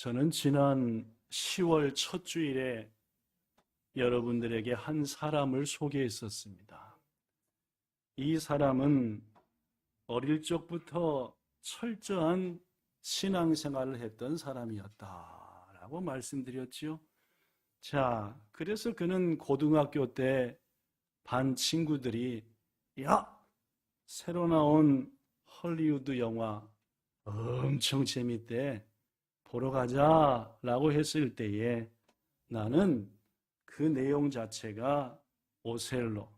저는 지난 10월 첫 주일에 여러분들에게 한 사람을 소개했었습니다. 이 사람은 어릴 적부터 철저한 신앙생활을 했던 사람이었다라고 말씀드렸지요. 자, 그래서 그는 고등학교 때 반 친구들이 야, 새로 나온 헐리우드 영화 엄청 재밌대. 보러 가자라고 했을 때에 나는 그 내용 자체가 오셀로,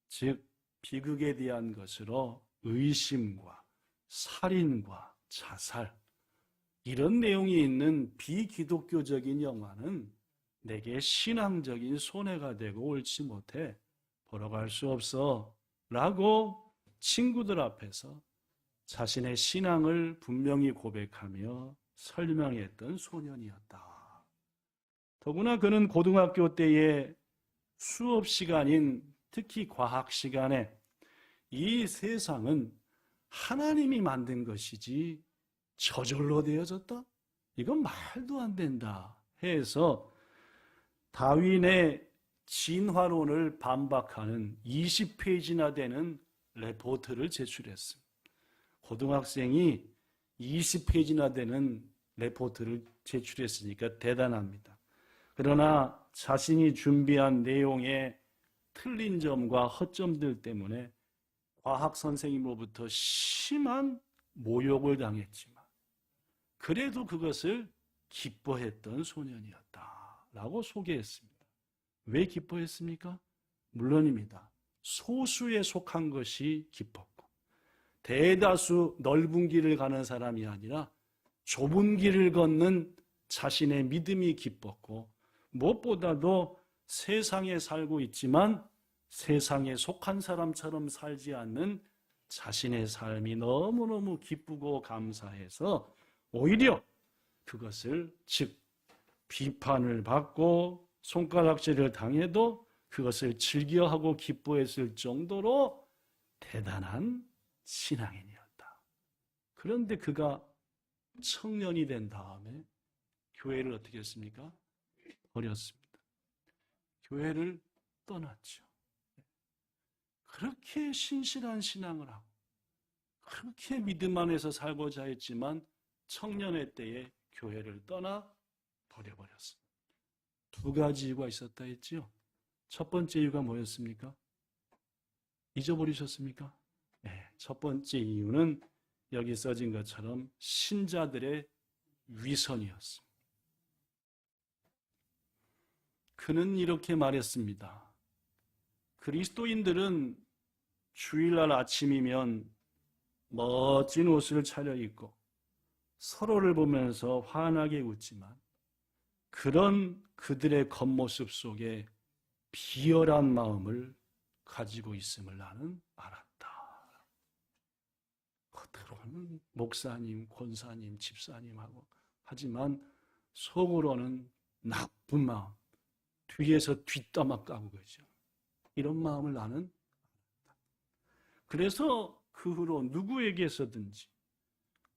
즉 비극에 대한 것으로 의심과 살인과 자살, 이런 내용이 있는 비기독교적인 영화는 내게 신앙적인 손해가 되고 옳지 못해 보러 갈 수 없어 라고 친구들 앞에서 자신의 신앙을 분명히 고백하며 설명했던 소년이었다. 더구나 그는 고등학교 때의 수업 시간인 특히 과학 시간에 이 세상은 하나님이 만든 것이지 저절로 되어졌다? 이건 말도 안 된다 해서 다윈의 진화론을 반박하는 20페이지나 되는 레포트를 제출했습니다. 고등학생이 20페이지나 되는 레포트를 제출했으니까 대단합니다. 그러나 자신이 준비한 내용에 틀린 점과 허점들 때문에 과학 선생님으로부터 심한 모욕을 당했지만 그래도 그것을 기뻐했던 소년이었다라고 소개했습니다. 왜 기뻐했습니까? 물론입니다. 소수에 속한 것이 기뻤고 대다수 넓은 길을 가는 사람이 아니라 좁은 길을 걷는 자신의 믿음이 기뻤고 무엇보다도 세상에 살고 있지만 세상에 속한 사람처럼 살지 않는 자신의 삶이 너무너무 기쁘고 감사해서 오히려 그것을 즉 비판을 받고 손가락질을 당해도 그것을 즐겨하고 기뻐했을 정도로 대단한 신앙인이었다. 그런데 그가 청년이 된 다음에 교회를 어떻게 했습니까? 버렸습니다. 교회를 떠났죠. 그렇게 신실한 신앙을 하고 그렇게 믿음 안에서 살고자 했지만 청년의 때에 교회를 떠나 버려버렸습니다. 두 가지 이유가 있었다 했지요. 첫 번째 이유가 뭐였습니까? 잊어버리셨습니까? 네, 첫 번째 이유는 여기 써진 것처럼 신자들의 위선이었습니다. 그는 이렇게 말했습니다. 그리스도인들은 주일날 아침이면 멋진 옷을 차려입고 서로를 보면서 환하게 웃지만 그런 그들의 겉모습 속에 비열한 마음을 가지고 있음을 나는 알았다. 겉으로는 목사님, 권사님, 집사님하고 하지만 속으로는 나쁜 마음, 뒤에서 뒷담화 까고 그러죠. 이런 마음을 나는 알았다. 그래서 그 후로 누구에게서든지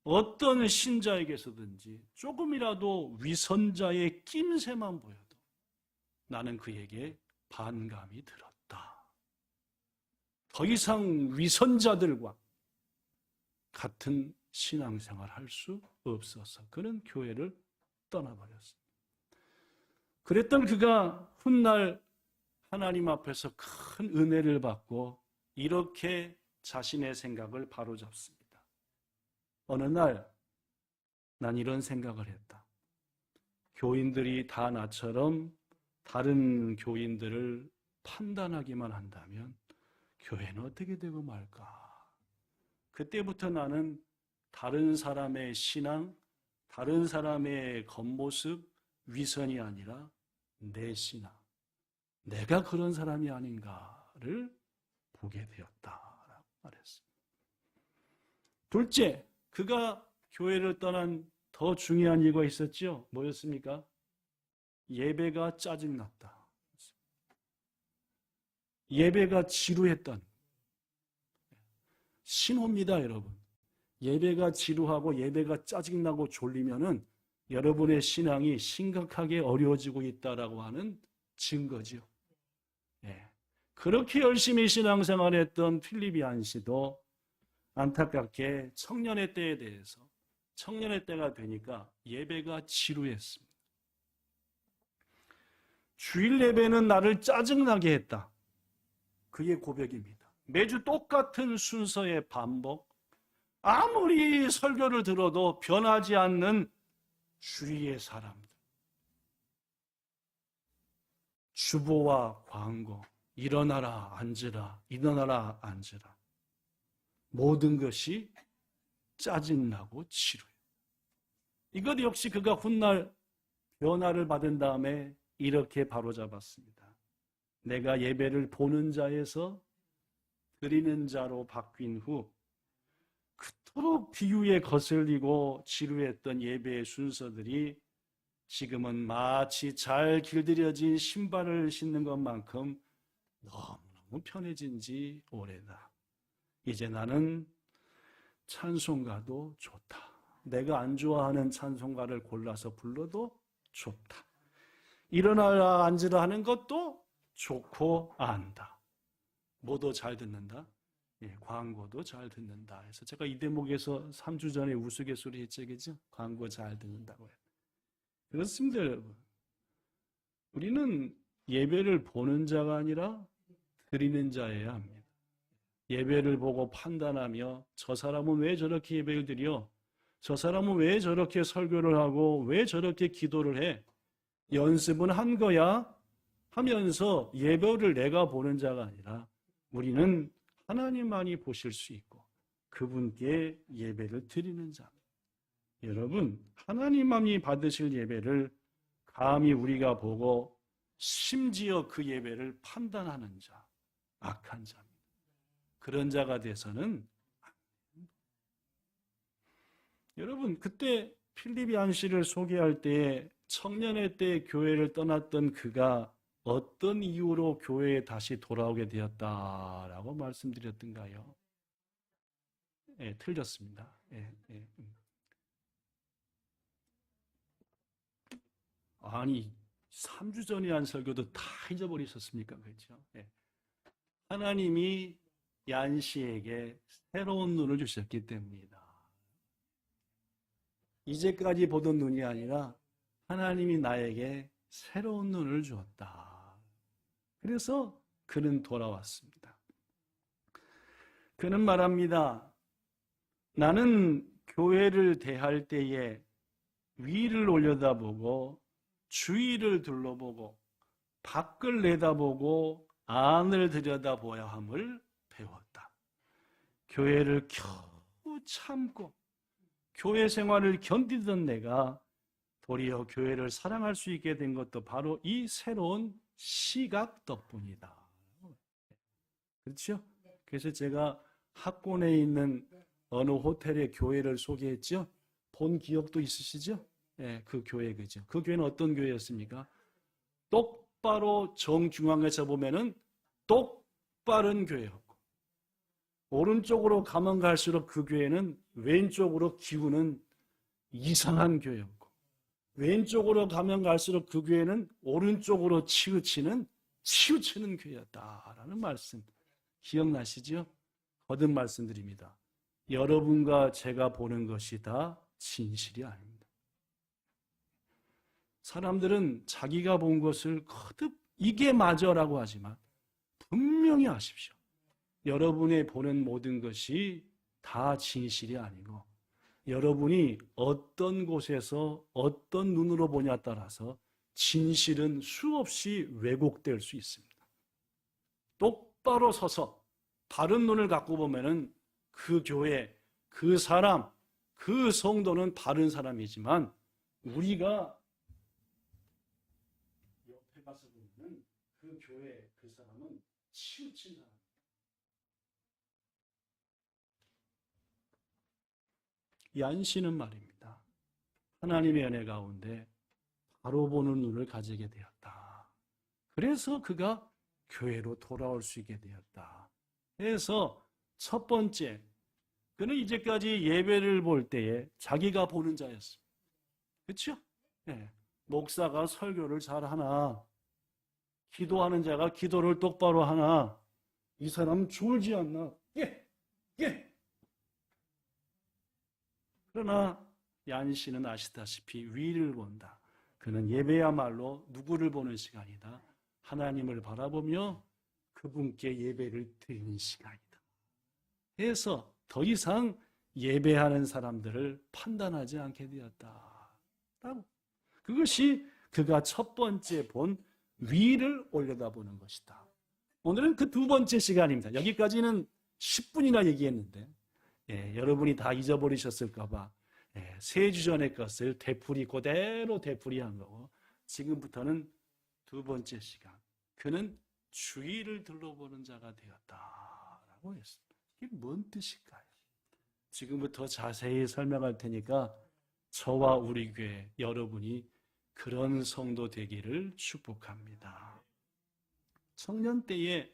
어떤 신자에게서든지 조금이라도 위선자의 낌새만 보여도 나는 그에게 반감이 들었다. 더 이상 위선자들과 같은 신앙생활을 할 수 없어서 그는 교회를 떠나버렸습니다. 그랬던 그가 훗날 하나님 앞에서 큰 은혜를 받고 이렇게 자신의 생각을 바로잡습니다. 어느 날 난 이런 생각을 했다. 교인들이 다 나처럼 다른 교인들을 판단하기만 한다면 교회는 어떻게 되고 말까? 그때부터 나는 다른 사람의 신앙, 다른 사람의 겉모습, 위선이 아니라 내 신앙, 내가 그런 사람이 아닌가를 보게 되었다라고 말했습니다. 둘째, 그가 교회를 떠난 더 중요한 이유가 있었죠. 뭐였습니까? 예배가 짜증났다. 예배가 지루했던 신호입니다, 여러분. 예배가 지루하고 예배가 짜증나고 졸리면은 여러분의 신앙이 심각하게 어려워지고 있다라고 하는 증거죠. 예. 그렇게 열심히 신앙생활했던 필립 얀 씨도 안타깝게 청년의 때에 대해서 청년의 때가 되니까 예배가 지루했습니다. 주일 예배는 나를 짜증나게 했다. 그의 고백입니다. 매주 똑같은 순서의 반복, 아무리 설교를 들어도 변하지 않는 주위의 사람들, 주보와 광고, 일어나라 앉으라, 일어나라 앉으라, 모든 것이 짜증나고 지루해요. 이것 역시 그가 훗날 변화를 받은 다음에 이렇게 바로잡았습니다. 내가 예배를 보는 자에서 드리는 자로 바뀐 후 그토록 비유에 거슬리고 지루했던 예배의 순서들이 지금은 마치 잘 길들여진 신발을 신는 것만큼 너무너무 편해진 지 오래다. 이제 나는 찬송가도 좋다. 내가 안 좋아하는 찬송가를 골라서 불러도 좋다. 일어나라 앉으라 하는 것도 좋고 안다. 뭐도 잘 듣는다. 예, 광고도 잘 듣는다. 그래서 제가 이 대목에서 3주 전에 우스갯소리 했죠, 그죠? 광고 잘 듣는다고 해요. 그렇습니다, 여러분. 우리는 예배를 보는 자가 아니라 드리는 자여야 합니다. 예배를 보고 판단하며 저 사람은 왜 저렇게 예배를 드려? 저 사람은 왜 저렇게 설교를 하고 왜 저렇게 기도를 해? 연습은 한 거야? 하면서 예배를 내가 보는 자가 아니라 우리는 하나님만이 보실 수 있고 그분께 예배를 드리는 자입니다. 여러분, 하나님만이 받으실 예배를 감히 우리가 보고 심지어 그 예배를 판단하는 자, 악한 자입니다. 그런 자가 돼서는 안 됩니다. 여러분, 그때 필립 얀 씨를 소개할 때에 청년의 때 교회를 떠났던 그가 어떤 이유로 교회에 다시 돌아오게 되었다라고 말씀드렸던가요? 예, 틀렸습니다. 예, 예. 아니, 3주 전에 한 설교도 다 잊어버리셨습니까? 그렇죠? 예. 하나님이 얀 씨에게 새로운 눈을 주셨기 때문이다. 이제까지 보던 눈이 아니라 하나님이 나에게 새로운 눈을 주었다. 그래서 그는 돌아왔습니다. 그는 말합니다. 나는 교회를 대할 때에 위를 올려다보고 주위를 둘러보고 밖을 내다보고 안을 들여다보아야 함을 배웠다. 교회를 겨우 참고 교회 생활을 견디던 내가 도리어 교회를 사랑할 수 있게 된 것도 바로 이 새로운 시각 덕분이다. 그렇죠? 그래서 제가 학원에 있는 어느 호텔의 교회를 소개했죠? 본 기억도 있으시죠? 네, 그 교회 그죠? 그 교회는 어떤 교회였습니까? 똑바로 정중앙에서 보면은 똑바른 교회였고 오른쪽으로 가면 갈수록 그 교회는 왼쪽으로 기우는 이상한 교회였고 왼쪽으로 가면 갈수록 그 교회는 오른쪽으로 치우치는 교회였다라는 말씀 기억나시죠? 거듭 말씀드립니다. 여러분과 제가 보는 것이 다 진실이 아닙니다. 사람들은 자기가 본 것을 거듭 이게 맞아라고 하지만 분명히 아십시오. 여러분이 보는 모든 것이 다 진실이 아니고 여러분이 어떤 곳에서 어떤 눈으로 보냐에 따라서 진실은 수없이 왜곡될 수 있습니다. 똑바로 서서 바른 눈을 갖고 보면은 그 교회, 그 사람, 그 성도는 바른 사람이지만 우리가 옆에 가서 보면 그 교회, 그 사람은 치우친 사람. 얀 씨는 말입니다. 하나님의 은혜 가운데 바로 보는 눈을 가지게 되었다. 그래서 그가 교회로 돌아올 수 있게 되었다. 그래서 첫 번째, 그는 이제까지 예배를 볼 때에 자기가 보는 자였습니다. 그렇죠? 예. 목사가 설교를 잘하나, 기도하는 자가 기도를 똑바로 하나, 이 사람 졸지 않나? 예, 예. 그러나 얀 씨는 아시다시피 위를 본다. 그는 예배야말로 누구를 보는 시간이다. 하나님을 바라보며 그분께 예배를 드리는 시간이다. 그래서 더 이상 예배하는 사람들을 판단하지 않게 되었다. 그것이 그가 첫 번째 본 위를 올려다보는 것이다. 오늘은 그 두 번째 시간입니다. 여기까지는 10분이나 얘기했는데 여러분이 다 잊어버리셨을까 봐 3주 전의 것을 되풀이 그대로 되풀이한 거고, 지금부터는 두 번째 시간, 그는 주위를 둘러보는 자가 되었다라고 했습니다. 이게 뭔 뜻일까요? 지금부터 자세히 설명할 테니까 저와 우리 교회 여러분이 그런 성도 되기를 축복합니다. 청년 때에,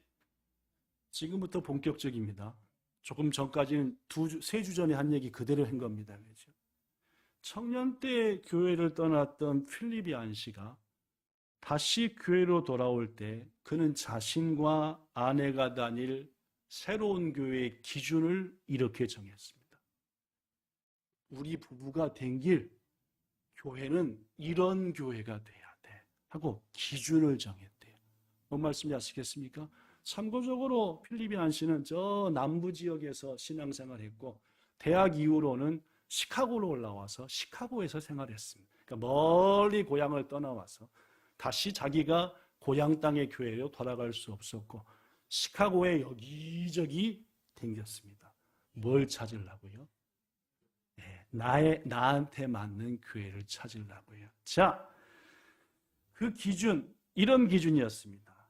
지금부터 본격적입니다. 조금 전까지는 3주 전에 한 얘기 그대로 한 겁니다. 그렇죠? 청년 때 교회를 떠났던 필립 얀 씨가 다시 교회로 돌아올 때 그는 자신과 아내가 다닐 새로운 교회의 기준을 이렇게 정했습니다. 우리 부부가 댕길 교회는 이런 교회가 돼야 돼 하고 기준을 정했대요. 뭔 말씀인지 아시겠습니까? 참고적으로 필립 얀 씨는 저 남부 지역에서 신앙생활했고, 대학 이후로는 시카고로 올라와서 시카고에서 생활했습니다. 그러니까 멀리 고향을 떠나와서 다시 자기가 고향 땅의 교회로 돌아갈 수 없었고 시카고에 여기저기 댕겼습니다. 뭘 찾으려고요? 나한테 맞는 교회를 찾으려고요. 자, 그 기준, 이런 기준이었습니다.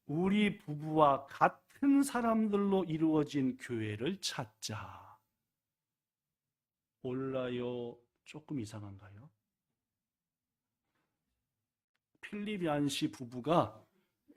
우리 부부와 같은 사람들로 이루어진 교회를 찾자. 몰라요? 조금 이상한가요? 필립 얀 씨 부부가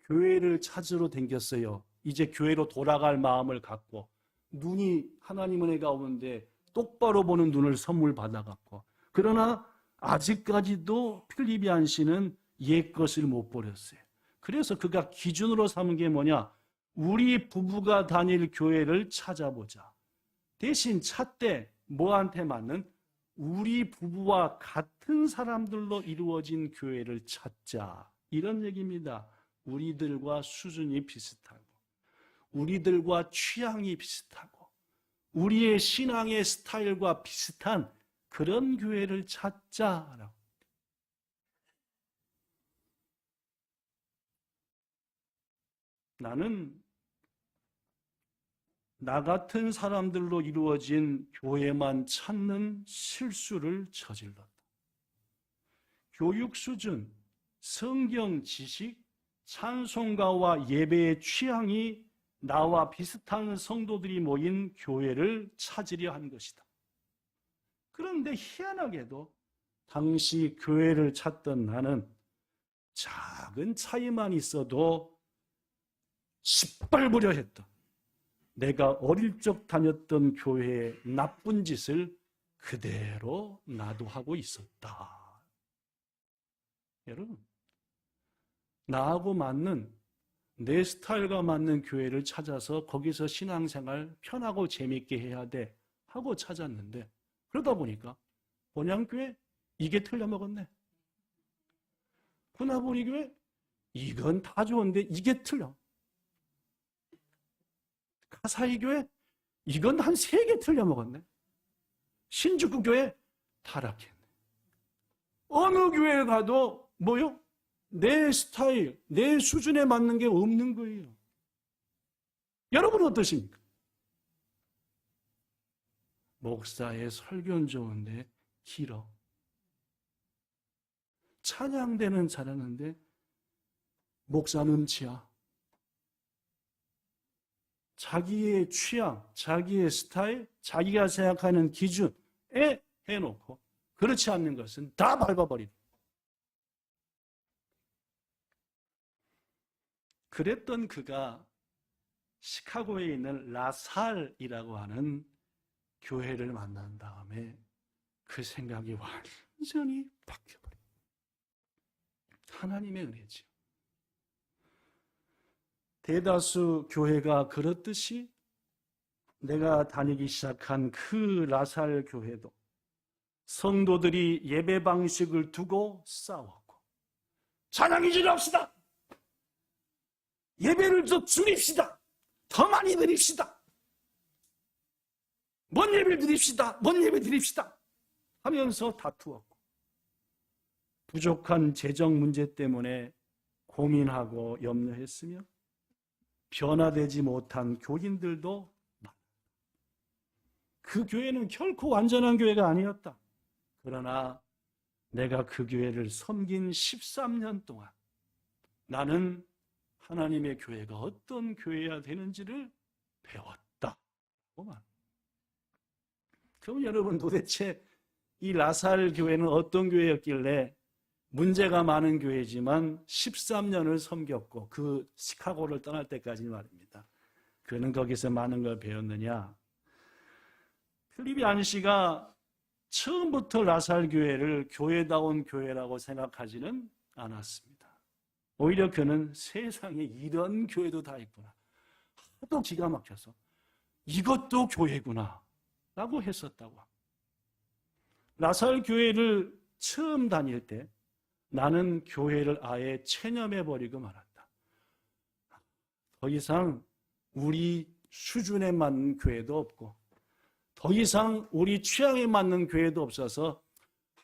교회를 찾으러 댕겼어요. 이제 교회로 돌아갈 마음을 갖고, 눈이 하나님 은혜가 오는데 똑바로 보는 눈을 선물 받아갖고, 그러나 아직까지도 필립 얀 씨는 옛 것을 못 버렸어요. 그래서 그가 기준으로 삼은 게 뭐냐? 우리 부부가 다닐 교회를 찾아보자. 대신 찾되 뭐한테 맞는? 우리 부부와 같은 사람들로 이루어진 교회를 찾자. 이런 얘기입니다. 우리들과 수준이 비슷하고, 우리들과 취향이 비슷하고, 우리의 신앙의 스타일과 비슷한 그런 교회를 찾자라고. 나는 나 같은 사람들로 이루어진 교회만 찾는 실수를 저질렀다. 교육 수준, 성경 지식, 찬송가와 예배의 취향이 나와 비슷한 성도들이 모인 교회를 찾으려 한 것이다. 그런데 희한하게도 당시 교회를 찾던 나는 작은 차이만 있어도 짓밟으려 했던, 내가 어릴 적 다녔던 교회의 나쁜 짓을 그대로 나도 하고 있었다. 여러분, 나하고 맞는, 내 스타일과 맞는 교회를 찾아서 거기서 신앙생활 편하고 재밌게 해야 돼 하고 찾았는데, 그러다 보니까 본향교회 이게 틀려먹었네. 구나보리 교회 이건 다 좋은데 이게 틀려. 가사이 교회 이건 한 3개 틀려먹었네. 신주구 교회 타락했네. 어느 교회 가도 뭐요? 내 스타일, 내 수준에 맞는 게 없는 거예요. 여러분은 어떠십니까? 목사의 설교는 좋은데 길어. 찬양대는 잘하는데 목사는 음치야. 자기의 취향, 자기의 스타일, 자기가 생각하는 기준에 해놓고 그렇지 않는 것은 다 밟아버리는. 그랬던 그가 시카고에 있는 라살이라고 하는 교회를 만난 다음에 그 생각이 완전히 바뀌어버려요. 하나님의 은혜지요. 대다수 교회가 그렇듯이 내가 다니기 시작한 그 라살 교회도 성도들이 예배 방식을 두고 싸웠고, 찬양이 지납시다, 예배를 더 줄입시다, 더 많이 드립시다, 뭔 예배를 드립시다, 뭔 예배 드립시다 하면서 다투었고, 부족한 재정 문제 때문에 고민하고 염려했으며 변화되지 못한 교인들도 많다. 그 교회는 결코 완전한 교회가 아니었다. 그러나 내가 그 교회를 섬긴 13년 동안 나는 하나님의 교회가 어떤 교회여야 되는지를 배웠다. 그럼 여러분, 도대체 이 라살 교회는 어떤 교회였길래 문제가 많은 교회지만 13년을 섬겼고, 그 시카고를 떠날 때까지 말입니다. 그는 거기서 많은 걸 배웠느냐? 필립이 안씨가 처음부터 라살 교회를 교회다운 교회라고 생각하지는 않았습니다. 오히려 그는 세상에 이런 교회도 다 있구나, 하도 기가 막혀서 이것도 교회구나 라고 했었다고 합니다. 라살 교회를 처음 다닐 때 나는 교회를 아예 체념해버리고 말았다. 더 이상 우리 수준에 맞는 교회도 없고, 더 이상 우리 취향에 맞는 교회도 없어서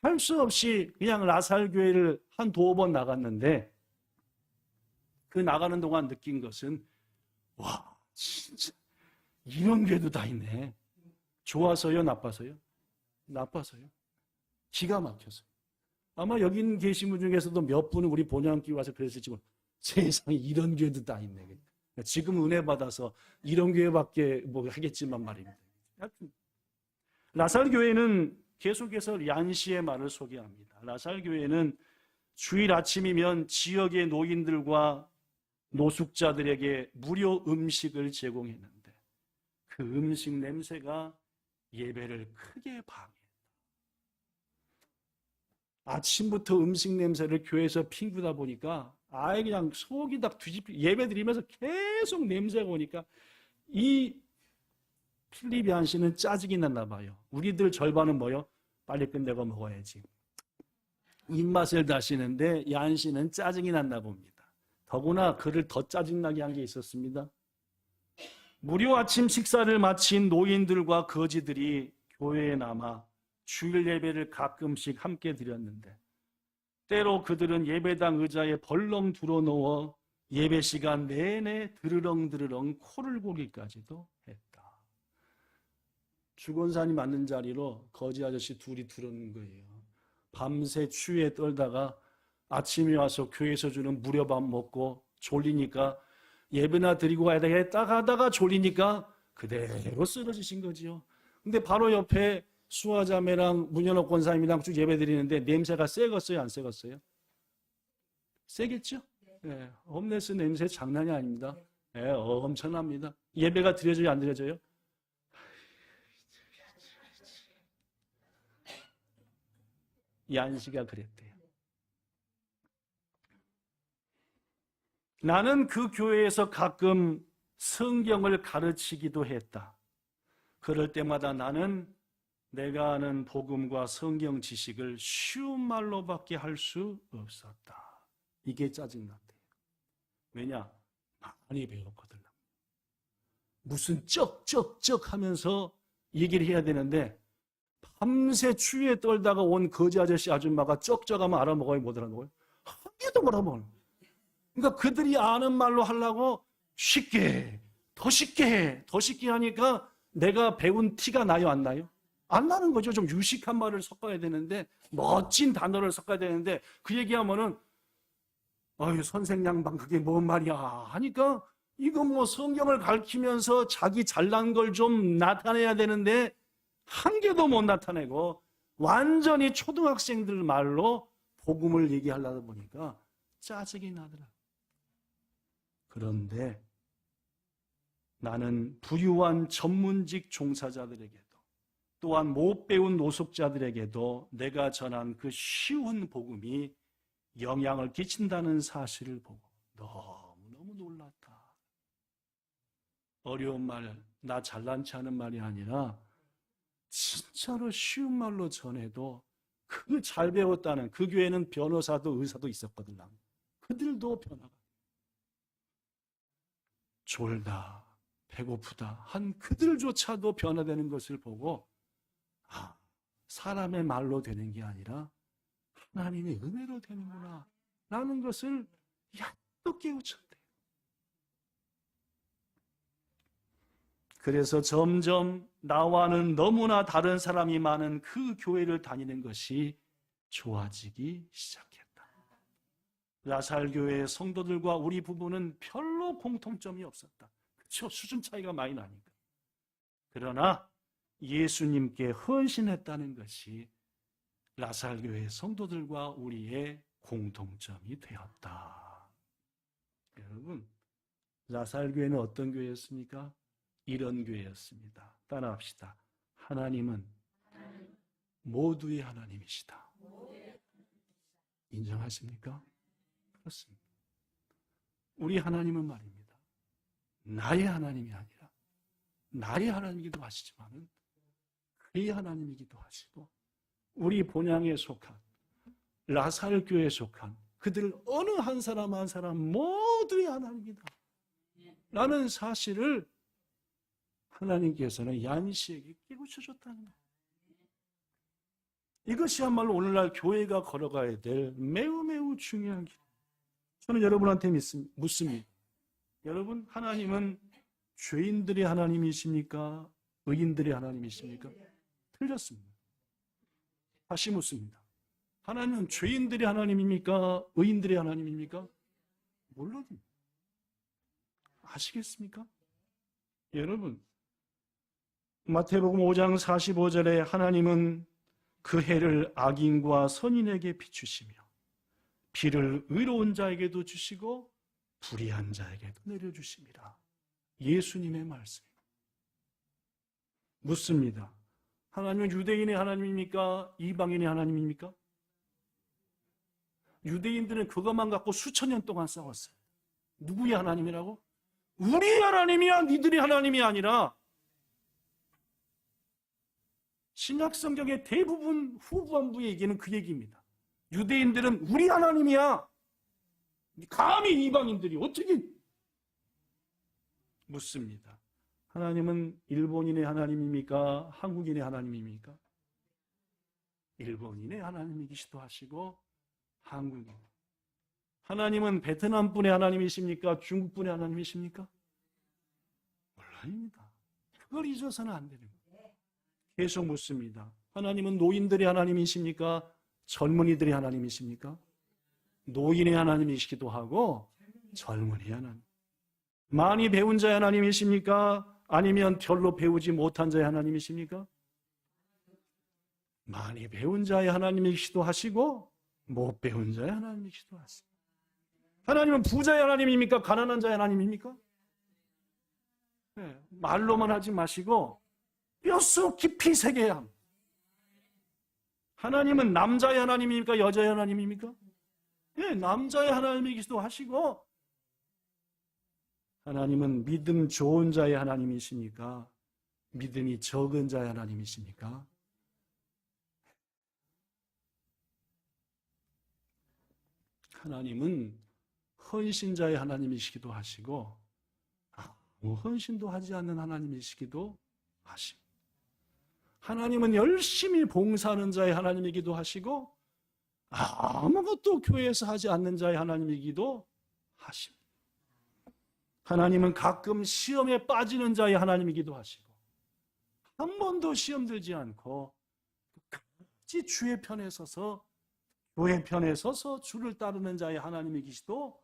할 수 없이 그냥 라살 교회를 한 2번 나갔는데, 그 나가는 동안 느낀 것은, 와, 진짜 이런 교회도 다 있네. 좋아서요, 나빠서요? 나빠서요. 기가 막혀서요. 아마 여기 있는 계신 분 중에서도 몇 분은 우리 본향교회 와서 그랬을지 모르겠어요. 세상에 이런 교회도 다 있네. 지금 은혜 받아서 이런 교회밖에 뭐 하겠지만 말입니다. 라살 교회는 계속해서 얀시의 말을 소개합니다. 라살 교회는 주일 아침이면 지역의 노인들과 노숙자들에게 무료 음식을 제공했는데, 그 음식 냄새가 예배를 크게 방해했다. 아침부터 음식 냄새를 교회에서 핑구다 보니까 아예 그냥 속이 다 뒤집히, 예배 드리면서 계속 냄새가 오니까 이 필립이 안씨는 짜증이 났나 봐요. 우리들 절반은 뭐요? 빨리 끝내고 먹어야지. 입맛을 다시는데 얀 씨는 짜증이 났나 봅니다. 더구나 그를 더 짜증나게 한 게 있었습니다. 무료 아침 식사를 마친 노인들과 거지들이 교회에 남아 주일 예배를 가끔씩 함께 드렸는데, 때로 그들은 예배당 의자에 벌렁 들어누워 예배 시간 내내 드르렁드르렁 코를 고기까지도 했다. 주권산이 맞는 자리로 거지 아저씨 둘이 들어오는 거예요. 밤새 추위에 떨다가 아침에 와서 교회에서 주는 무료밥 먹고 졸리니까 예배나 드리고 가야 되겠다 하다가 졸리니까 그대로 쓰러지신 거지요. 근데 바로 옆에 수아자매랑 문현옥 권사님이랑 쭉 예배 드리는데 냄새가 세겠어요, 안 세겠어요? 세겠죠? 네, 홈레스 냄새 장난이 아닙니다. 네, 엄청납니다. 예배가 드려져요, 안 드려져요? 얀시가 그랬대요. 나는 그 교회에서 가끔 성경을 가르치기도 했다. 그럴 때마다 나는 내가 아는 복음과 성경 지식을 쉬운 말로밖에 할 수 없었다. 이게 짜증났대요. 왜냐? 많이 배웠거든. 무슨 쩍쩍쩍 하면서 얘기를 해야 되는데 밤새 추위에 떨다가 온 거지 아저씨 아줌마가 쩍쩍하면 알아먹어요, 못 알아먹어요? 한 개도 못 알아먹어요. 그러니까 그들이 아는 말로 하려고 쉽게, 더 쉽게 하니까 내가 배운 티가 나요, 안 나요? 안 나는 거죠. 좀 유식한 말을 섞어야 되는데, 멋진 단어를 섞어야 되는데, 그 얘기하면은, 아유, 선생 양반, 그게 뭔 말이야 하니까, 이건 뭐 성경을 가르치면서 자기 잘난 걸 좀 나타내야 되는데, 한 개도 못 나타내고, 완전히 초등학생들 말로 복음을 얘기하려다 보니까 짜증이 나더라. 그런데 나는 부유한 전문직 종사자들에게도 또한 못 배운 노숙자들에게도 내가 전한 그 쉬운 복음이 영향을 끼친다는 사실을 보고 너무너무 놀랐다. 어려운 말, 나 잘난 체 하는 말이 아니라 진짜로 쉬운 말로 전해도 그 잘 배웠다는, 그 교회는 변호사도 의사도 있었거든. 그들도 변화가, 졸다 배고프다 한 그들조차도 변화되는 것을 보고, 아, 사람의 말로 되는 게 아니라 하나님의 은혜로 되는구나 라는 것을 야또 깨우쳤대요. 그래서 점점 나와는 너무나 다른 사람이 많은 그 교회를 다니는 것이 좋아지기 시작했다. 라살교회의 성도들과 우리 부부는 별로 공통점이 없었다. 그렇죠? 수준 차이가 많이 나니까. 그러나 예수님께 헌신했다는 것이 라살교회 성도들과 우리의 공통점이 되었다. 여러분, 라살교회는 어떤 교회였습니까? 이런 교회였습니다. 따라합시다. 하나님은 모두의 하나님이시다. 인정하십니까? 그렇습니다. 우리 하나님은 말입니다. 나의 하나님이 아니라 나의 하나님이기도 하시지만은 그의 하나님이기도 하시고, 우리 본향에 속한 라살교회에 속한 그들 어느 한 사람 한 사람 모두의 하나님이다 라는 사실을 하나님께서는 얀시에게 깨우쳐줬다는 거예요. 이것이야말로 오늘날 교회가 걸어가야 될 매우 매우 중요한 길. 저는 여러분한테 묻습니다. 여러분, 하나님은 죄인들의 하나님이십니까? 의인들의 하나님이십니까? 틀렸습니다. 다시 묻습니다. 하나님은 죄인들의 하나님입니까? 의인들의 하나님입니까? 몰라요. 아시겠습니까? 여러분, 마태복음 5장 45절에 하나님은 그 해를 악인과 선인에게 비추시며 비를 의로운 자에게도 주시고 불의한 자에게도 내려주심이라. 예수님의 말씀입니다. 묻습니다. 하나님은 유대인의 하나님입니까? 이방인의 하나님입니까? 유대인들은 그것만 갖고 수천 년 동안 싸웠어요. 누구의 하나님이라고? 우리 하나님이야, 니들이 하나님이 아니라. 신약 성경의 대부분 후반부의 얘기는 그 얘기입니다. 유대인들은 우리 하나님이야. 감히 이방인들이 어떻게 묻습니다. 하나님은 일본인의 하나님입니까? 한국인의 하나님입니까? 일본인의 하나님이기도 하시고 한국인. 하나님은 베트남 분의 하나님이십니까? 중국 분의 하나님이십니까? 몰라입니다. 그걸 잊어서는 안 되는 거예요. 계속 묻습니다. 하나님은 노인들의 하나님이십니까? 젊은이들의 하나님이십니까? 노인의 하나님이시기도 하고 젊은이의 하나님. 많이 배운 자의 하나님이십니까? 아니면 별로 배우지 못한 자의 하나님이십니까? 많이 배운 자의 하나님이시기도 하시고 못 배운 자의 하나님이시기도 하십니다. 하나님은 부자의 하나님입니까? 가난한 자의 하나님입니까? 네, 말로만 하지 마시고 뼛속 깊이 새겨야 합니다. 하나님은 남자의 하나님입니까? 여자의 하나님입니까? 네, 남자의 하나님이기도 하시고, 하나님은 믿음 좋은 자의 하나님이십니까? 믿음이 적은 자의 하나님이십니까? 하나님은 헌신자의 하나님이시기도 하시고 헌신도 하지 않는 하나님이시기도 하십니다. 하나님은 열심히 봉사하는 자의 하나님이기도 하시고 아무것도 교회에서 하지 않는 자의 하나님이기도 하십니다. 하나님은 가끔 시험에 빠지는 자의 하나님이기도 하시고 한 번도 시험 들지 않고 끝까지 주의 편에 서서 교회 편에 서서 주를 따르는 자의 하나님이기도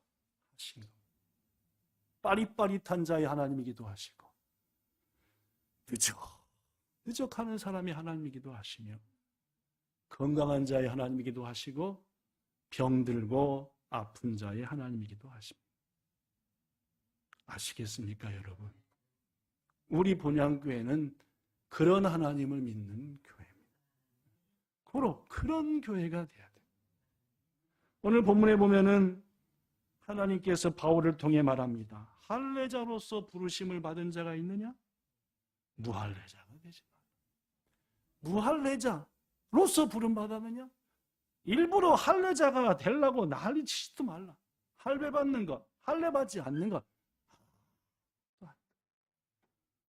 하시고 빠릿빠릿한 자의 하나님이기도 하시고 느적하는 사람이 하나님이기도 하시며 건강한 자의 하나님이기도 하시고 병들고 아픈 자의 하나님이기도 하십니다. 아시겠습니까, 여러분? 우리 본향교회는 그런 하나님을 믿는 교회입니다. 고로 그런 교회가 돼야 돼요. 오늘 본문에 보면은 하나님께서 바울을 통해 말합니다. 할례자로서 부르심을 받은 자가 있느냐? 무할례자가 되지 마. 무할례자로서 부름받았느냐? 일부러 할례자가 되려고 난리치지도 말라. 할례받는 것, 할례받지 않는 것.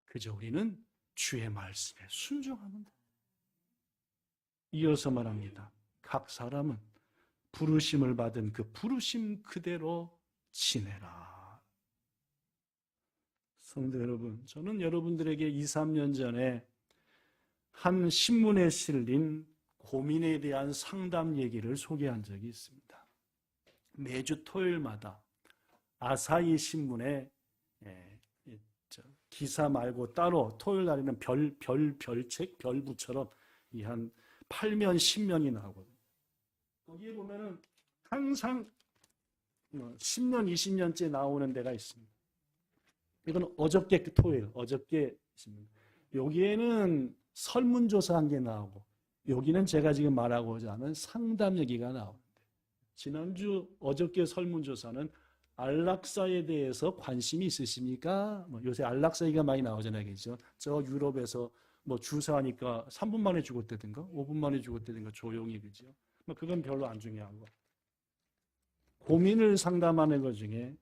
그저 우리는 주의 말씀에 순종하면 돼. 이어서 말합니다. 각 사람은 부르심을 받은 그 부르심 그대로 지내라. 성도 여러분, 저는 여러분들에게 2, 3년 전에 한 신문에 실린 고민에 대한 상담 얘기를 소개한 적이 있습니다. 매주 토요일마다 아사히 신문에 기사 말고 따로 토요일 날에는 별책, 별부처럼 한 8면, 10면이 나오거든요. 거기에 보면은 항상 10년, 20년째 나오는 데가 있습니다. 이건 어저께 토요일, 어저께 신문. 여기에는 설문조사한 게 나오고, 여기는 제가 지금 말하고자 하는 상담 얘기가 나오는데, 지난주 어저께 설문조사는 안락사에 대해서 관심이 있으십니까? 요새 안락사 얘기가 많이 나오잖아요. 그죠? 저 유럽에서 주사하니까 3분 만에 죽었다든가 5분 만에 죽었다든가 조용히, 그죠? 그건 별로 안 중요한 거. 고민을 상담하는 것 중에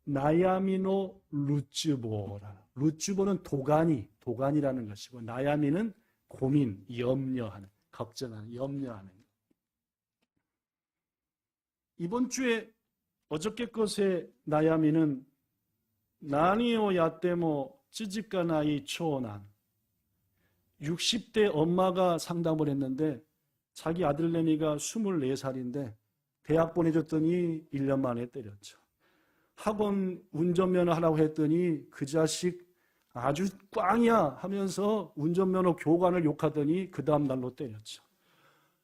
나야미노 루츠보라. 루츠보는 도가니라는 것이고, 나야미는 고민, 염려하는, 걱정하는, 염려하는. 이번 주에 어저께 것의 나야미는 나니오 야떼모 찌직가 나이 초난. 60대 엄마가 상담을 했는데 자기 아들내미가 24살인데 대학 보내줬더니 1년 만에 때렸죠. 학원 운전면허 하라고 했더니 그 자식 아주 꽝이야 하면서 운전면허 교관을 욕하더니 그 다음 날로 때렸죠.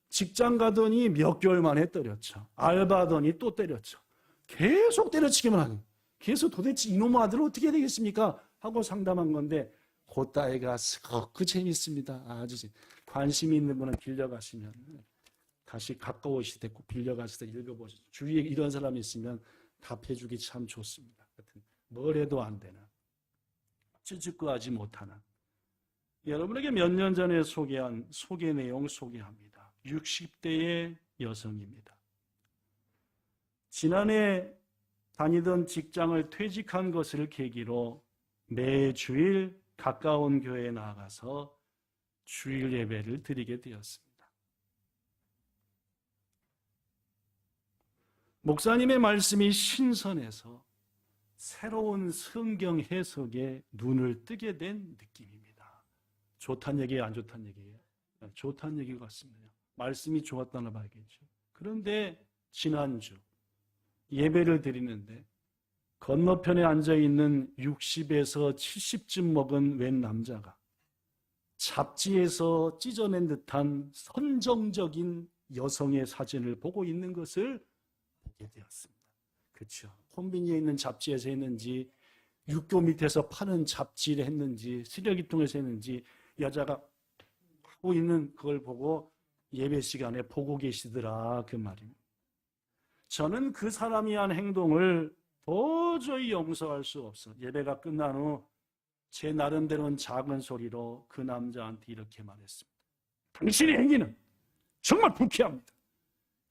직장 가더니 몇 개월 만에 때렸죠. 알바하더니 또 때렸죠. 계속 때려치기만 하는. 그래서 도대체 이놈의 아들은 어떻게 해야 되겠습니까? 하고 상담한 건데 그따위가 썩그 재밌습니다. 아주 관심 있는 분은 빌려가시면 다시 가까우실 때 꼭 빌려가셔서 읽어보시죠. 주위에 이런 사람이 있으면 답해주기 참 좋습니다. 뭘 해도 안 되는, 찌직거하지 못하는. 여러분에게 몇 년 전에 소개한 소개 내용 소개합니다. 60대의 여성입니다. 지난해 다니던 직장을 퇴직한 것을 계기로 매주일 가까운 교회에 나가서 주일 예배를 드리게 되었습니다. 목사님의 말씀이 신선해서 새로운 성경 해석에 눈을 뜨게 된 느낌입니다. 좋다는 얘기예요, 안 좋다는 얘기예요? 좋다는 얘기 같습니다. 말씀이 좋았다나 봐야겠죠. 그런데 지난주 예배를 드리는데 건너편에 앉아있는 60에서 70쯤 먹은 웬 남자가 잡지에서 찢어낸 듯한 선정적인 여성의 사진을 보고 있는 것을 보게 되었습니다. 그렇죠. 콤비니에 있는 잡지에서 했는지, 육교 밑에서 파는 잡지를 했는지, 쓰레기통에서 했는지 여자가 하고 있는 그걸 보고 예배 시간에 보고 계시더라, 그 말입니다. 저는 그 사람이 한 행동을 도저히 용서할 수 없어. 예배가 끝난 후 제 나름대로는 작은 소리로 그 남자한테 이렇게 말했습니다. 당신의 행위는 정말 불쾌합니다.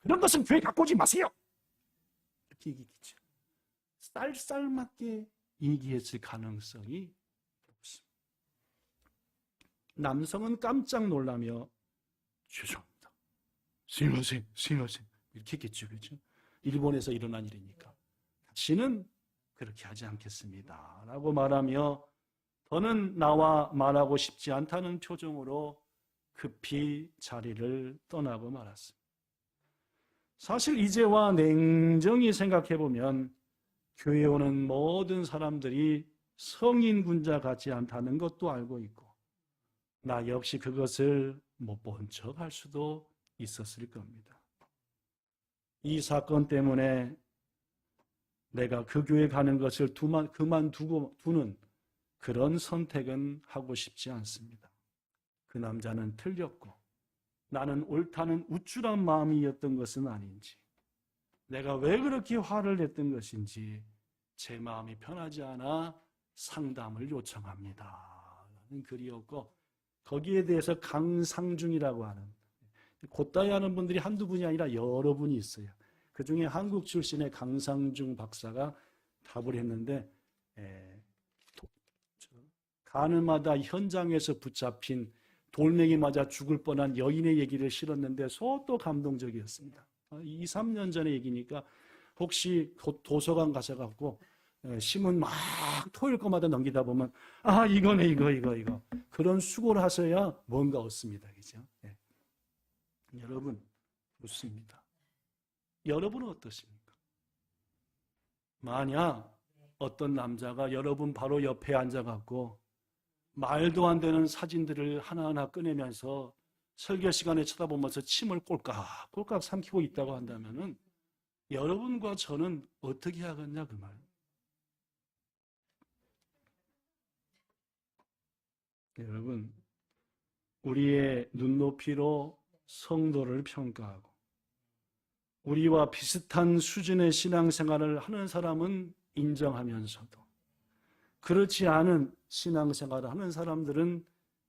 그런 것은 교회 갖고 오지 마세요. 이렇게 얘기했죠. 쌀쌀맞게 얘기했을 가능성이 높습니다. 남성은 깜짝 놀라며 죄송합니다. 스미마셍 이렇게 했겠죠. 그렇죠? 일본에서 일어난 일이니까 다시는 그렇게 하지 않겠습니다 라고 말하며 더는 나와 말하고 싶지 않다는 표정으로 급히 자리를 떠나고 말았습니다. 사실 이제와 냉정히 생각해보면 교회에 오는 모든 사람들이 성인군자 같지 않다는 것도 알고 있고 나 역시 그것을 못 본 척 할 수도 있었을 겁니다. 이 사건 때문에 내가 그 교회 가는 것을 그만두는 그런 선택은 하고 싶지 않습니다. 그 남자는 틀렸고 나는 옳다는 우쭐한 마음이었던 것은 아닌지, 내가 왜 그렇게 화를 냈던 것인지 제 마음이 편하지 않아 상담을 요청합니다 라는 글이었고, 거기에 대해서 강상중이라고 하는, 곧다이 하는 분들이 한두 분이 아니라 여러 분이 있어요. 그 중에 한국 출신의 강상중 박사가 답을 했는데, 가늠하다 현장에서 붙잡힌 돌멩이 맞아 죽을 뻔한 여인의 얘기를 실었는데 소 감동적이었습니다. 2, 3년 전의 얘기니까 혹시 도서관 가셔갖고 신문 막 토요일 거마다 넘기다 보면 이거네 이거 그런 수고를 하셔야 뭔가 얻습니다. 그죠? 네. 여러분 묻습니다. 여러분은 어떠십니까? 만약 어떤 남자가 여러분 바로 옆에 앉아갖고 말도 안 되는 사진들을 하나하나 꺼내면서 설교 시간에 쳐다보면서 침을 꼴깍꼴깍 삼키고 있다고 한다면은 여러분과 저는 어떻게 하겠냐 그 말. 여러분, 우리의 눈높이로 성도를 평가하고 우리와 비슷한 수준의 신앙생활을 하는 사람은 인정하면서도 그렇지 않은 신앙생활을 하는 사람들은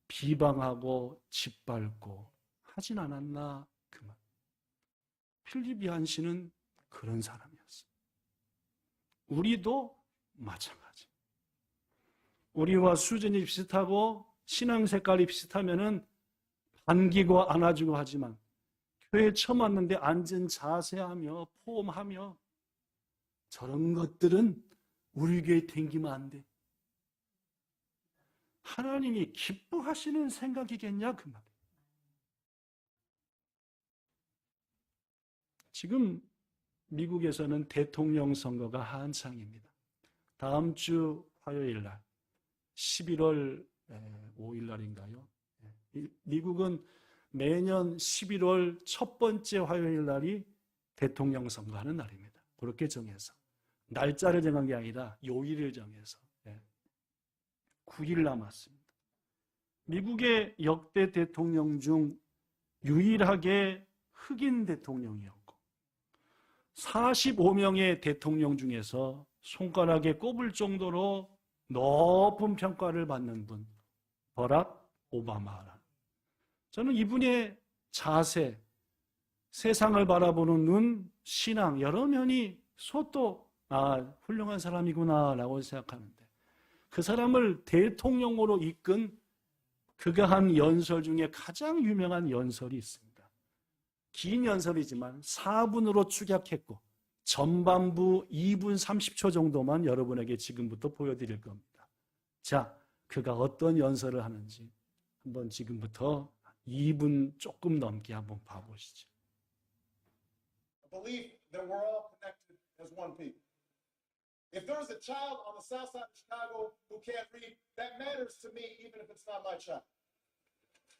비방하고 짓밟고 하진 않았나 그 말. 필립 요한 씨는 그런 사람이었어요. 우리도 마찬가지. 우리와 수준이 비슷하고 신앙 색깔이 비슷하면은 반기고 안아주고 하지만 교회에 처음 왔는데 앉은 자세하며 포옹하며 저런 것들은 우리 교회에 댕기면 안 돼. 하나님이 기뻐하시는 생각이겠냐 그 말이에요. 지금 미국에서는 대통령 선거가 한창입니다. 다음 주 화요일 날 11월 5일 날인가요? 미국은 매년 11월 첫 번째 화요일 날이 대통령 선거하는 날입니다. 그렇게 정해서 날짜를 정한 게 아니라 요일을 정해서 9일 남았습니다. 미국의 역대 대통령 중 유일하게 흑인 대통령이었고 45명의 대통령 중에서 손가락에 꼽을 정도로 높은 평가를 받는 분, 버락 오바마. 저는 이분의 자세, 세상을 바라보는 눈, 신앙 여러 면이 소또 훌륭한 사람이구나 라고 생각하는데 그 사람을 대통령으로 이끈 그가 한 연설 중에 가장 유명한 연설이 있습니다. 긴 연설이지만 4분으로 축약했고 전반부 2분 30초 정도만 여러분에게 지금부터 보여드릴 겁니다. 자, 그가 어떤 연설을 하는지 한번 지금부터 2분 조금 넘게 한번 봐보시죠. I believe that we're all connected as one people. If there's a child on the south side of Chicago who can't read, that matters to me even if it's not my child.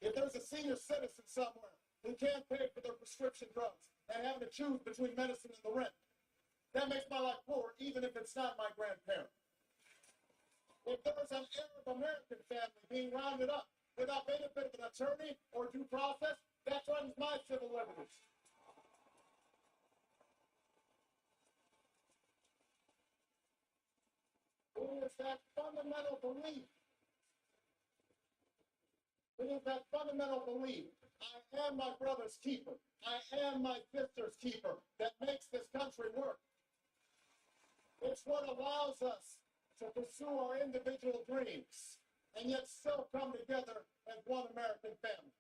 If there's a senior citizen somewhere who can't pay for their prescription drugs and having to choose between medicine and the rent, that makes my life poor even if it's not my grandparent. If there's an Arab American family being rounded up without benefit of an attorney or due process, that threatens my civil liberties. It is that fundamental belief. It is that fundamental belief. I am my brother's keeper. I am my sister's keeper that makes this country work. It's what allows us to pursue our individual dreams and yet still come together as one American family.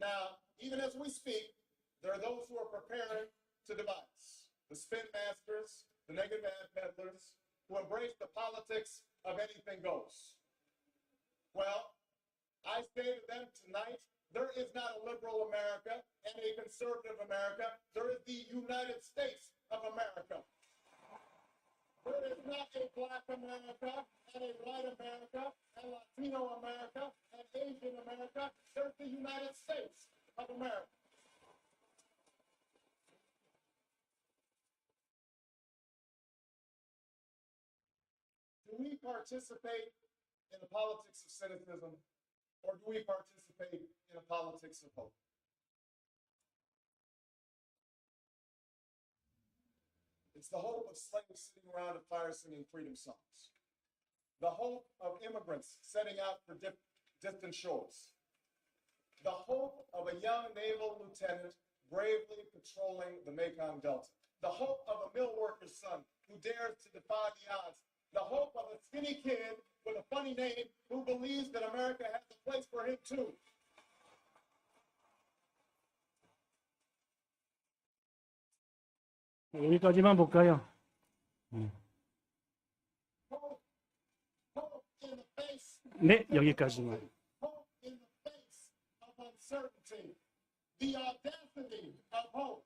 Now, even as we speak, there are those who are preparing to divide us. The spin masters, the negative ad peddlers, who embrace the politics of anything goes. Well, I say to them tonight, there is not a liberal America and a conservative America. There is the United States of America. There is not a black America and a white America and Latino America and Asian America. There's the United States of America. Do we participate in the politics of cynicism? or do we participate in a politics of hope? It's the hope of slaves sitting around a fire singing freedom songs. The hope of immigrants setting out for distant shores. The hope of a young naval lieutenant bravely patrolling the Mekong Delta. The hope of a mill worker's son who dares to defy the odds. The hope of a skinny kid with a funny name who believes that America has a place for him too. 여기까지만 볼까요? Hope, hope in the face. 네, 여기까지만. Hope in the face of uncertainty. The audacity of hope.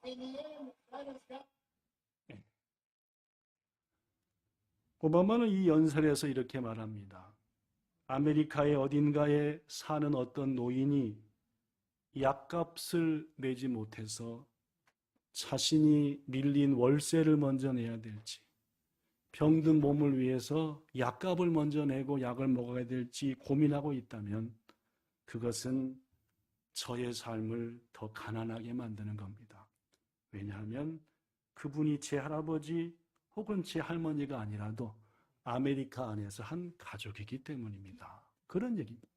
In the end, that is God. 오바마는 이 연설에서 이렇게 말합니다. 아메리카의 어딘가에 사는 어떤 노인이 약값을 내지 못해서 자신이 밀린 월세를 먼저 내야 될지, 병든 몸을 위해서 약값을 먼저 내고 약을 먹어야 될지 고민하고 있다면 그것은 저의 삶을 더 가난하게 만드는 겁니다. 왜냐하면 그분이 제 할아버지 혹은 제 할머니가 아니라도 아메리카 안에서 한 가족이기 때문입니다. 그런 얘기입니다.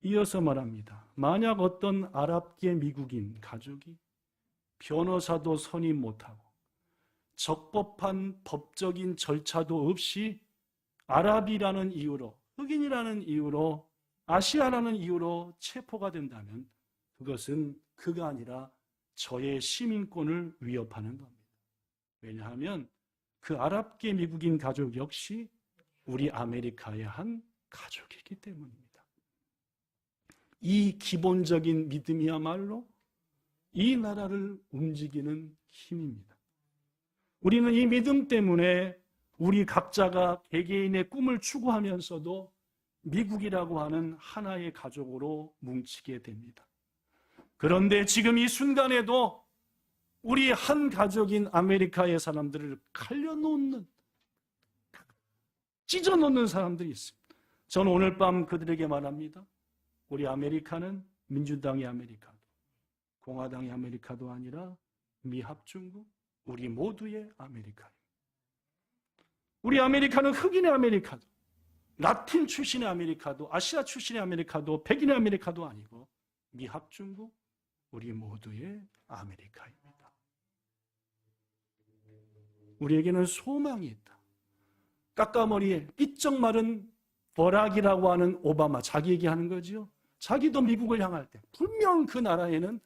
이어서 말합니다. 만약 어떤 아랍계 미국인 가족이 변호사도 선임 못하고 적법한 법적인 절차도 없이 아랍이라는 이유로, 흑인이라는 이유로, 아시아라는 이유로 체포가 된다면 그것은 그가 아니라 저의 시민권을 위협하는 겁니다. 왜냐하면 그 아랍계 미국인 가족 역시 우리 아메리카의 한 가족이기 때문입니다. 이 기본적인 믿음이야말로 이 나라를 움직이는 힘입니다. 우리는 이 믿음 때문에 우리 각자가 개개인의 꿈을 추구하면서도 미국이라고 하는 하나의 가족으로 뭉치게 됩니다. 그런데 지금 이 순간에도 우리 한 가족인 아메리카의 사람들을 갈려놓는, 찢어놓는 사람들이 있습니다. 저는 오늘 밤 그들에게 말합니다. 우리 아메리카는 민주당의 아메리카도, 공화당의 아메리카도 아니라 미합중국, 우리 모두의 아메리카입니다. 우리 아메리카는 흑인의 아메리카도, 라틴 출신의 아메리카도, 아시아 출신의 아메리카도, 백인의 아메리카도 아니고 미합중국, 우리 모두의 아메리카입니다. 우리에게는 소망이 있다. 까까머리에 삐쩍 마른 버락이라고 하는 오바마, 자기 얘기하는 거지요. 자기도 미국을 향할 때 분명 그 나라에는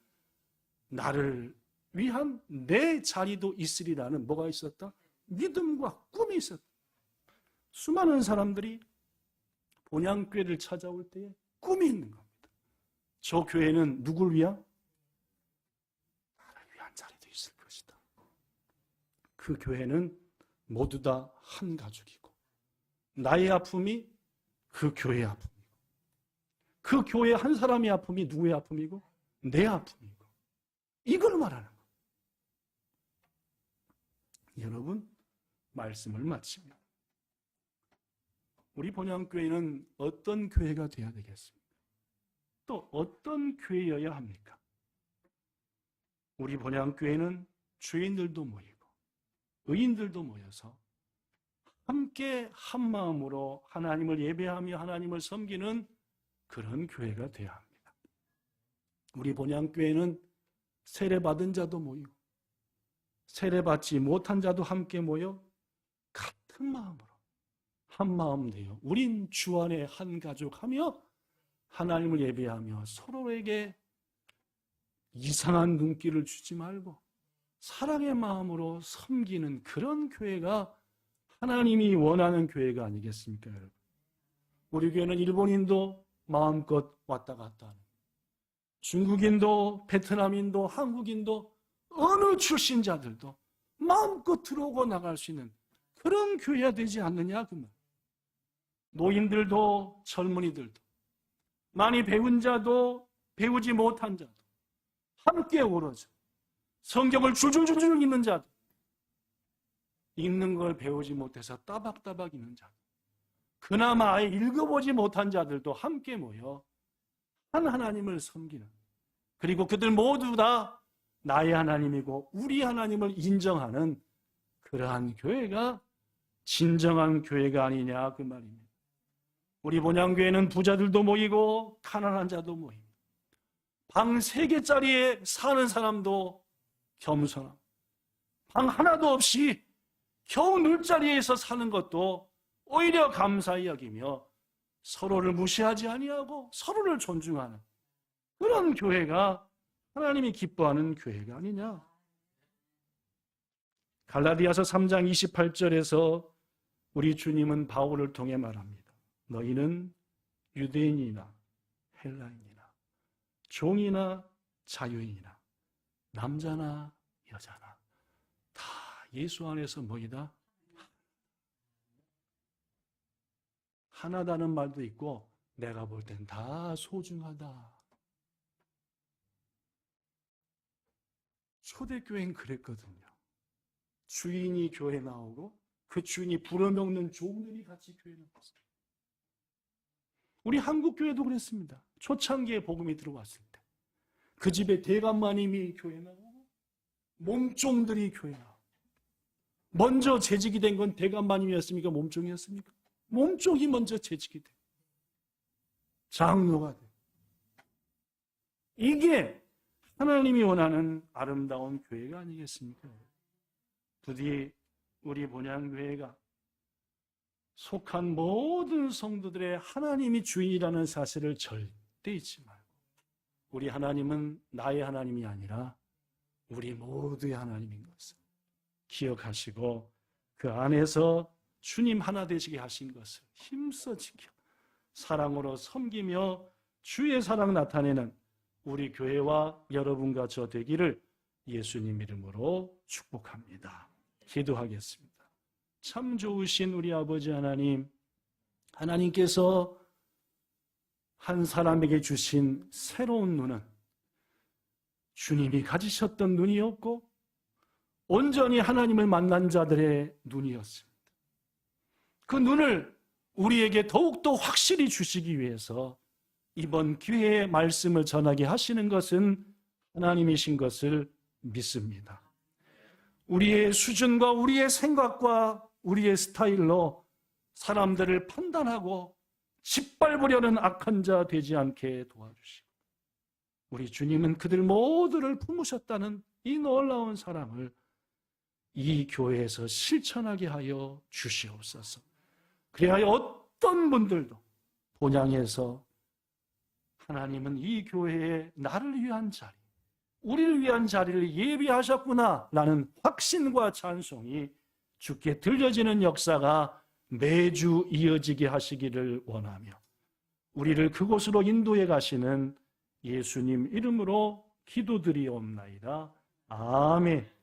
나를 위한 내 자리도 있으리라는 뭐가 있었다? 믿음과 꿈이 있었다. 수많은 사람들이 본향교회를 찾아올 때에 꿈이 있는 겁니다. 저 교회는 누굴 위한? 나를 위한 자리도 있을 것이다. 그 교회는 모두 다 한 가족이고 나의 아픔이 그 교회의 아픔이고 그 교회 한 사람의 아픔이 누구의 아픔이고? 내 아픔이고 이걸 말하는 거예요. 여러분, 말씀을 마칩니다. 우리 본향교회는 어떤 교회가 되어야 되겠습니까? 또 어떤 교회여야 합니까? 우리 본향교회는 죄인들도 모이고 의인들도 모여서 함께 한 마음으로 하나님을 예배하며 하나님을 섬기는 그런 교회가 되어야 합니다. 우리 본향교회는 세례받은 자도 모이고 세례받지 못한 자도 함께 모여 같은 마음으로 한 마음 되어 우린 주 안에 한 가족하며 하나님을 예배하며 서로에게 이상한 눈길을 주지 말고 사랑의 마음으로 섬기는 그런 교회가 하나님이 원하는 교회가 아니겠습니까, 여러분? 우리 교회는 일본인도 마음껏 왔다 갔다 하는, 중국인도 베트남인도 한국인도 어느 출신자들도 마음껏 들어오고 나갈 수 있는 그런 교회가 되지 않느냐 그 말. 노인들도 젊은이들도 많이 배운 자도 배우지 못한 자도 함께 오로져 성경을 줄줄줄줄 읽는 자도 읽는 걸 배우지 못해서 따박따박 읽는 자도 그나마 아예 읽어보지 못한 자들도 함께 모여 한 하나님을 섬기는, 그리고 그들 모두 다 나의 하나님이고 우리 하나님을 인정하는 그러한 교회가 진정한 교회가 아니냐 그 말입니다. 우리 본향교회는 부자들도 모이고 가난한 자도 모입니다. 방 3개짜리에 사는 사람도 겸손하고 방 하나도 없이 겨우 눌 자리에서 사는 것도 오히려 감사히 여기며 서로를 무시하지 아니하고 서로를 존중하는 그런 교회가 하나님이 기뻐하는 교회가 아니냐. 갈라디아서 3장 28절에서 우리 주님은 바울을 통해 말합니다. 너희는 유대인이나 헬라인이나 종이나 자유인이나 남자나 여자나 다 예수 안에서 뭐이다? 하나다는 말도 있고 내가 볼 땐 다 소중하다. 초대교회는 그랬거든요. 주인이 교회 나오고 그 주인이 불어먹는 종들이 같이 교회 나왔어요. 우리 한국교회도 그랬습니다. 초창기에 복음이 들어왔을 때 그 집에 대감마님이 교회 나오고 몸종들이 교회 나오고, 먼저 재직이 된 건 대감마님이었습니까? 몸종이었습니까? 몸종이 먼저 재직이 돼. 장로가 돼. 이게 하나님이 원하는 아름다운 교회가 아니겠습니까? 부디 우리 본향교회가 속한 모든 성도들의 하나님이 주인이라는 사실을 절대 잊지 말고, 우리 하나님은 나의 하나님이 아니라 우리 모두의 하나님인 것을 기억하시고 그 안에서 주님 하나 되시게 하신 것을 힘써 지켜 사랑으로 섬기며 주의 사랑 나타내는 우리 교회와 여러분과 저 되기를 예수님 이름으로 축복합니다. 기도하겠습니다. 참 좋으신 우리 아버지 하나님, 하나님께서 한 사람에게 주신 새로운 눈은 주님이 가지셨던 눈이었고 온전히 하나님을 만난 자들의 눈이었습니다. 그 눈을 우리에게 더욱더 확실히 주시기 위해서 이번 기회에 말씀을 전하게 하시는 것은 하나님이신 것을 믿습니다. 우리의 수준과 우리의 생각과 우리의 스타일로 사람들을 판단하고 짓밟으려는 악한 자 되지 않게 도와주시고, 우리 주님은 그들 모두를 품으셨다는 이 놀라운 사랑을 이 교회에서 실천하게 하여 주시옵소서. 그래야 어떤 분들도 본향에서 하나님은 이 교회에 나를 위한 자리, 우리를 위한 자리를 예비하셨구나 라는 확신과 찬송이 주께 들려지는 역사가 매주 이어지게 하시기를 원하며, 우리를 그곳으로 인도해 가시는 예수님 이름으로 기도드리옵나이다. 아멘.